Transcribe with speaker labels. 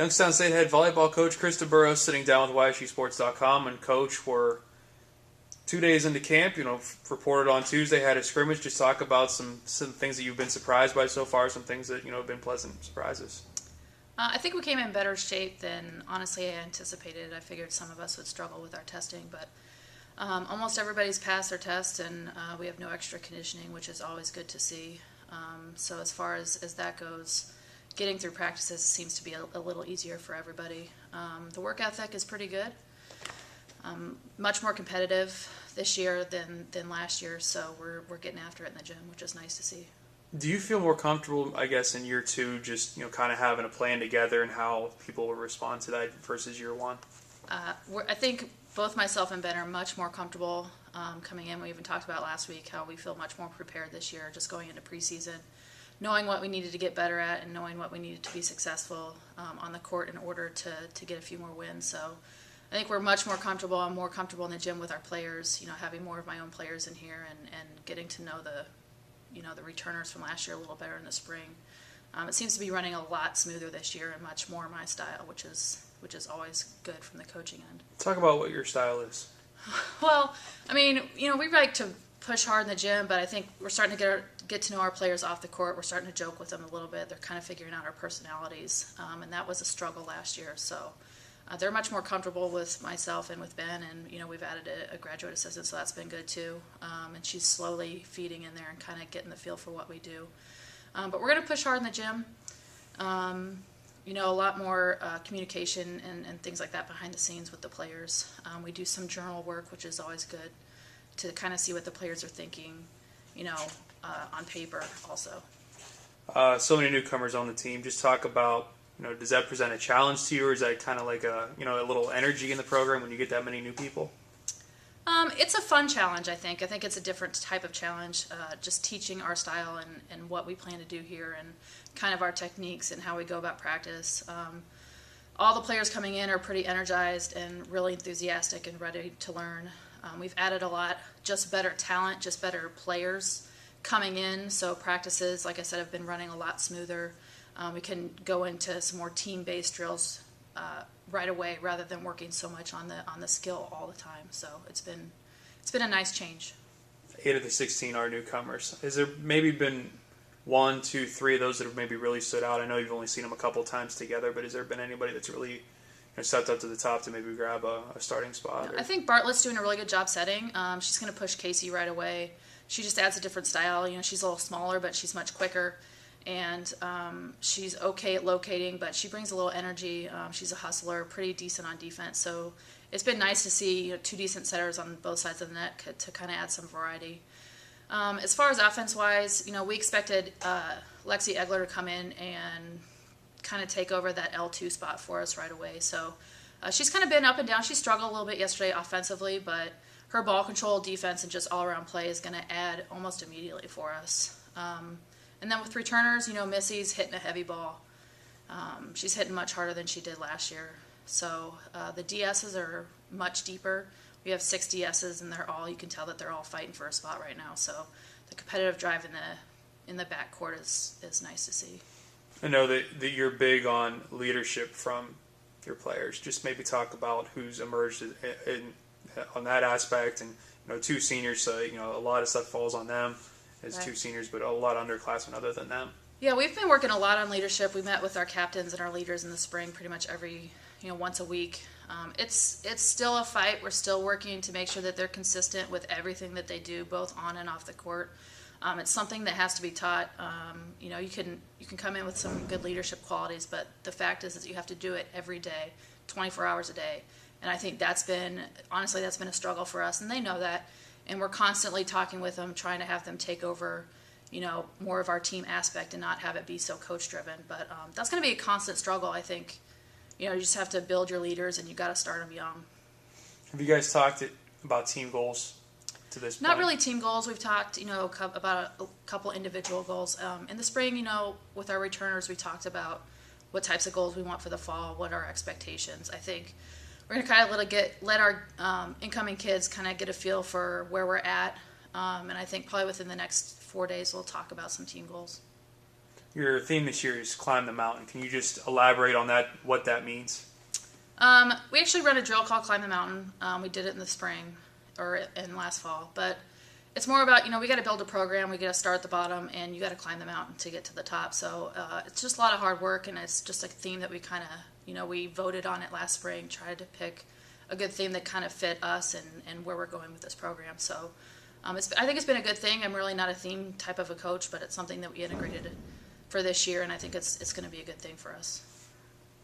Speaker 1: Youngstown State head volleyball coach Krista Burrows sitting down with YSUSports.com. And Coach, we're 2 days into camp. Reported on Tuesday, had a scrimmage. Just talk about some things that you've been surprised by so far, some things that have been pleasant surprises.
Speaker 2: I think we came in better shape than honestly I anticipated. I figured some of us would struggle with our testing, but almost everybody's passed their test, and we have no extra conditioning, which is always good to see. So as far as that goes, getting through practices seems to be a little easier for everybody. The work ethic is pretty good. Much more competitive this year than last year, so we're getting after it in the gym, which is nice to see.
Speaker 1: Do you feel more comfortable, I guess, in year two, just kind of having a plan together and how people will respond to that versus year one?
Speaker 2: I think both myself and Ben are much more comfortable coming in. We even talked about last week how we feel much more prepared this year, just going into preseason, knowing what we needed to get better at and knowing what we needed to be successful on the court in order to get a few more wins. So I think we're much more comfortable. I'm more comfortable in the gym with our players, having more of my own players in here and getting to know the returners from last year a little better in the spring. It seems to be running a lot smoother this year and much more my style, which is always good from the coaching end.
Speaker 1: Talk about what your style is.
Speaker 2: Well, we like to push hard in the gym, but I think we're starting to get to know our players off the court. We're starting to joke with them a little bit. They're kind of figuring out our personalities, and that was a struggle last year. So they're much more comfortable with myself and with Ben, and we've added a graduate assistant, so that's been good too. And she's slowly feeding in there and kind of getting the feel for what we do. But we're going to push hard in the gym. A lot more communication and things like that behind the scenes with the players. We do some journal work, which is always good to kind of see what the players are thinking, on paper also.
Speaker 1: So many newcomers on the team. Just talk about, does that present a challenge to you, or is that kind of like a little energy in the program when you get that many new people?
Speaker 2: It's a fun challenge, I think. I think it's a different type of challenge, just teaching our style and what we plan to do here and kind of our techniques and how we go about practice. All the players coming in are pretty energized and really enthusiastic and ready to learn. We've added a lot, just better talent, just better players coming in. So practices, like I said, have been running a lot smoother. We can go into some more team-based drills right away rather than working so much on the skill all the time. So it's been a nice change.
Speaker 1: 8 of the 16 are newcomers. Has there maybe been 1, 2, 3 of those that have maybe really stood out? I know you've only seen them a couple times together, but has there been anybody that's really stepped up to the top to maybe grab a starting spot?
Speaker 2: I think Bartlett's doing a really good job setting. She's going to push Casey right away. She just adds a different style. She's a little smaller, but she's much quicker. And she's okay at locating, but she brings a little energy. She's a hustler, pretty decent on defense. So it's been nice to see 2 decent setters on both sides of the net to kind of add some variety. As far as offense-wise, we expected Lexi Egler to come in and kind of take over that L2 spot for us right away. So she's kind of been up and down. She struggled a little bit yesterday offensively, but her ball control, defense, and just all-around play is going to add almost immediately for us. And then with returners, Missy's hitting a heavy ball. She's hitting much harder than she did last year. So the DSs are much deeper. We have 6 DSs, and you can tell that they're all fighting for a spot right now. So the competitive drive in the backcourt is nice to see.
Speaker 1: I know that you're big on leadership from your players. Just maybe talk about who's emerged on that aspect. And 2 seniors, so a lot of stuff falls on them as right. 2 seniors, but a lot of underclassmen other than them.
Speaker 2: Yeah, we've been working a lot on leadership. We met with our captains and our leaders in the spring pretty much every once a week. It's still a fight. We're still working to make sure that they're consistent with everything that they do, both on and off the court. It's something that has to be taught. You can come in with some good leadership qualities, but the fact is that you have to do it every day, 24 hours a day. And I think that's been a struggle for us, and they know that. And we're constantly talking with them, trying to have them take over, more of our team aspect and not have it be so coach-driven. But that's going to be a constant struggle, I think. You just have to build your leaders, and you got to start them young.
Speaker 1: Have you guys talked about team goals to this point?
Speaker 2: Not really team goals. We've talked, about a couple individual goals. In the spring, with our returners, we talked about what types of goals we want for the fall, what are our expectations. I think we're going to kind of let our incoming kids kind of get a feel for where we're at. And I think probably within the next 4 days we'll talk about some team goals.
Speaker 1: Your theme this year is Climb the Mountain. Can you just elaborate on that, what that means?
Speaker 2: We actually run a drill called Climb the Mountain. We did it in the spring or in last fall, but it's more about, we got to build a program. We got to start at the bottom, and you got to climb the mountain to get to the top. So it's just a lot of hard work, and it's just a theme that we kind of, we voted on it last spring, tried to pick a good theme that kind of fit us and where we're going with this program. So I think it's been a good thing. I'm really not a theme type of a coach, but it's something that we integrated for this year, and I think it's going to be a good thing for us.